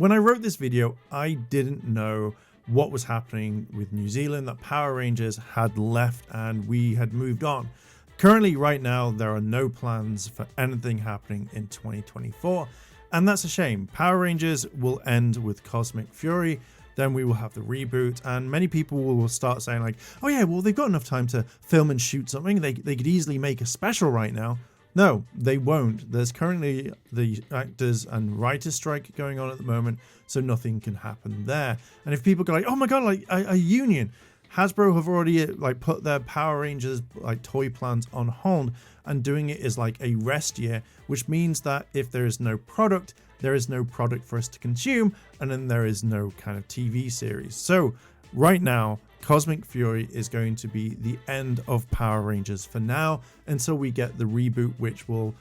When I wrote this video, I didn't know what was happening with New Zealand, that Power Rangers had left and we had moved on. Currently, right now, there are no plans for anything happening in 2024, and that's a shame. Power Rangers will end with Cosmic Fury, then we will have the reboot, and many people will start saying like, oh yeah, well, they've got enough time to film and shoot something. They could easily make a special right now. No, they won't. There's currently the actors and writers strike going on at the moment, so nothing can happen there. And if people go like, oh my god, like a union, Hasbro have already like put their Power Rangers like toy plans on hold, and doing it is like a rest year, which means that if there is no product, there is no product for us to consume, and then there is no kind of TV series. So right now, Cosmic Fury is going to be the end of Power Rangers for now, until we get the reboot, which will,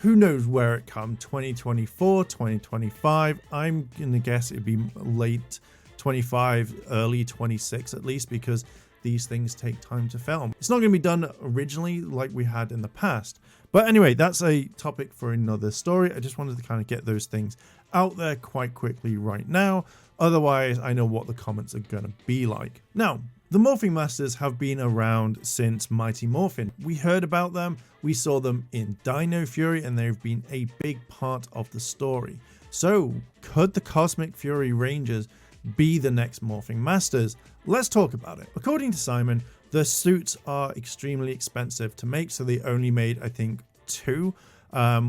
who knows where it comes, 2024, 2025. I'm gonna guess it'd be late 25, early 26 at least, because these things take time to film. It's not going to be done originally like we had in the past. But anyway, that's a topic for another story. I just wanted to kind of get those things out there quite quickly right now. Otherwise, I know what the comments are going to be like. Now, the Morphe Masters have been around since Mighty Morphin. We heard about them, we saw them in Dino Fury, and they've been a big part of the story. So, could the Cosmic Fury Rangers be the next Morphing Masters? Let's talk about it. According to Simon, the suits are extremely expensive to make, so they only made, I think, 2,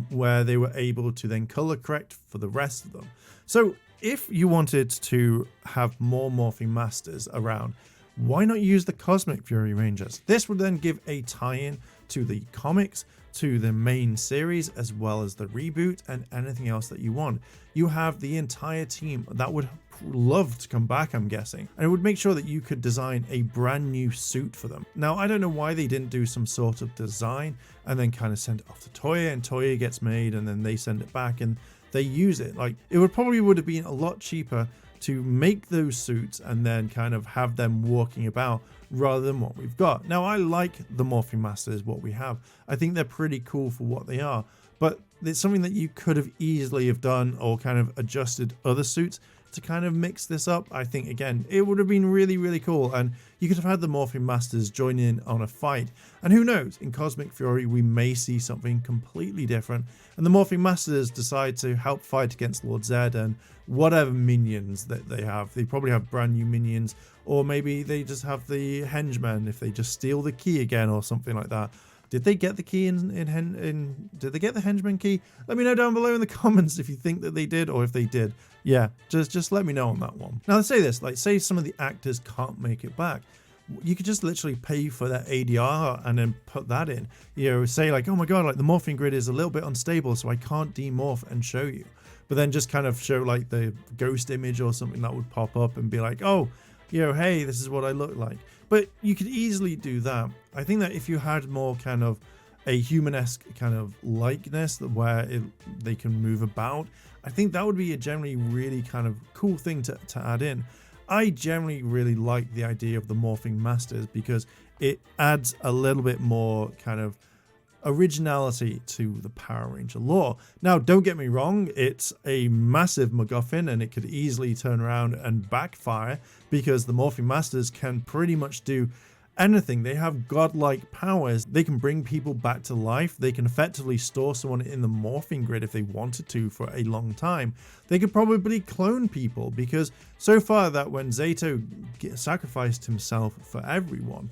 where they were able to then color correct for the rest of them. So if you wanted to have more Morphing Masters around, why not use the Cosmic Fury Rangers? This would then give a tie-in to the comics, to the main series, as well as the reboot and anything else that you want. You have the entire team that would love to come back, I'm guessing, and it would make sure that you could design a brand new suit for them. Now, I don't know why they didn't do some sort of design and then kind of send it off to Toya, and Toya gets made and then they send it back and they use it. Like, it would have been a lot cheaper to make those suits and then kind of have them walking about rather than what we've got. Now, I like the Morphing Masters, what we have. I think they're pretty cool for what they are, but it's something that you could have easily have done or kind of adjusted other suits to kind of mix this up. I think, again, it would have been really, really cool, and you could have had the Morphing Masters join in on a fight. And who knows, in Cosmic Fury, we may see something completely different, and the Morphing Masters decide to help fight against Lord Zed and whatever minions that they have. They probably have brand new minions, or maybe they just have the henchmen if they just steal the key again or something like that. Did they get the key did they get the henchman key? Let me know down below in the comments if you think that they did, or if they did. Yeah, just let me know on that one. Now, let's say this, like, say some of the actors can't make it back. You could just literally pay for that ADR and then put that in. You know, say like, oh my god, like the morphing grid is a little bit unstable, so I can't demorph and show you. But then just kind of show like the ghost image or something that would pop up and be like, oh, you know, hey, this is what I look like. But you could easily do that. I think that if you had more kind of a human-esque kind of likeness where they can move about, I think that would be a generally really kind of cool thing to add in. I generally really like the idea of the Morphing Masters because it adds a little bit more kind of originality to the Power Ranger lore. Now, don't get me wrong, it's a massive MacGuffin and it could easily turn around and backfire because the Morphing Masters can pretty much do anything. They have godlike powers. They can bring people back to life. They can effectively store someone in the morphing grid if they wanted to for a long time. They could probably clone people because so far that when Zato sacrificed himself for everyone,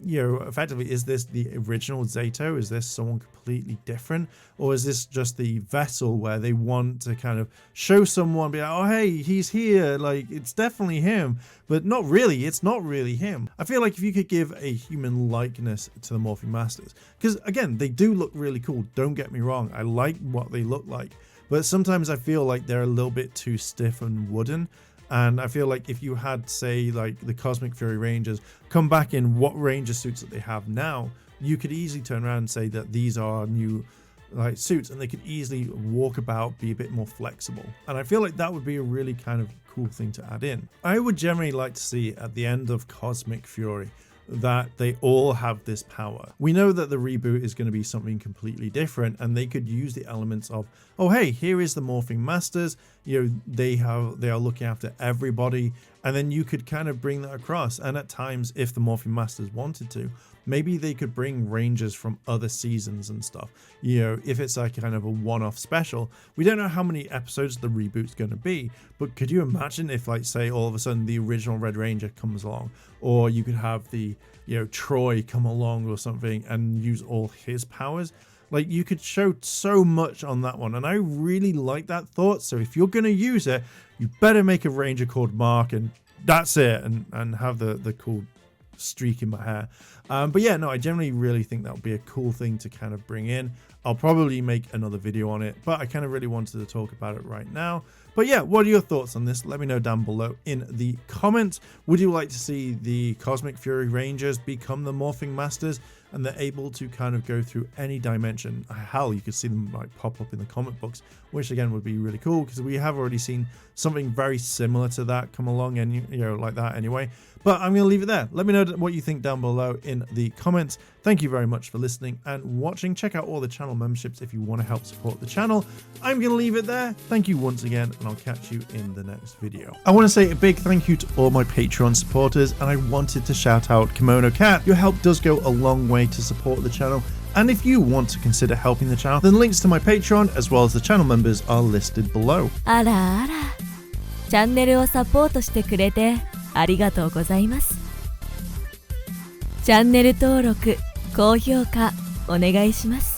you know, effectively, is this the original Zato? Is this someone completely different? Or is this just the vessel where they want to kind of show someone, be like, oh, hey, he's here, like, it's definitely him, but not really, it's not really him. I feel like if you could give a human likeness to the Morphing Masters, because again, they do look really cool, don't get me wrong, I like what they look like, but sometimes I feel like they're a little bit too stiff and wooden. And I feel like if you had, say, like the Cosmic Fury Rangers come back in what Ranger suits that they have now, you could easily turn around and say that these are new like suits and they could easily walk about, be a bit more flexible. And I feel like that would be a really kind of cool thing to add in. I would generally like to see at the end of Cosmic Fury that they all have this power. We know that the reboot is going to be something completely different, and they could use the elements of, oh hey, here is the Morphe Masters, you know, they are looking after everybody, and then you could kind of bring that across. And at times, if the Morphe Masters wanted to, maybe they could bring rangers from other seasons and stuff, you know, if it's like kind of a one-off special. We don't know how many episodes the reboot's going to be, but could you imagine if, like, say all of a sudden the original Red Ranger comes along, or you could have the, you know, Troy come along or something and use all his powers? Like, you could show so much on that one, and I really like that thought. So if you're going to use it, you better make a ranger called Mark, and that's it, and have the cool streak in my hair. But yeah, no, I generally really think that would be a cool thing to kind of bring in. I'll probably make another video on it, but I kind of really wanted to talk about it right now. But yeah, what are your thoughts on this? Let me know down below in the comments. Would you like to see the Cosmic Fury Rangers become the Morphing Masters, and they're able to kind of go through any dimension? Hell, you could see them like pop up in the comic books, which again would be really cool, because we have already seen something very similar to that come along, and you know, like that anyway. But I'm going to leave it there. Let me know what you think down below in the comments. Thank you very much for listening and watching. Check out all the channel memberships if you want to help support the channel. I'm going to leave it there. Thank you once again, and I'll catch you in the next video. I want to say a big thank you to all my Patreon supporters, and I wanted to shout out Kimono Cat. Your help does go a long way to support the channel, and if you want to consider helping the channel, then links to my Patreon as well as the channel members are listed below. あらあら、チャンネルをサポートしてくれてありがとうございます。チャンネル登録、高評価お願いします。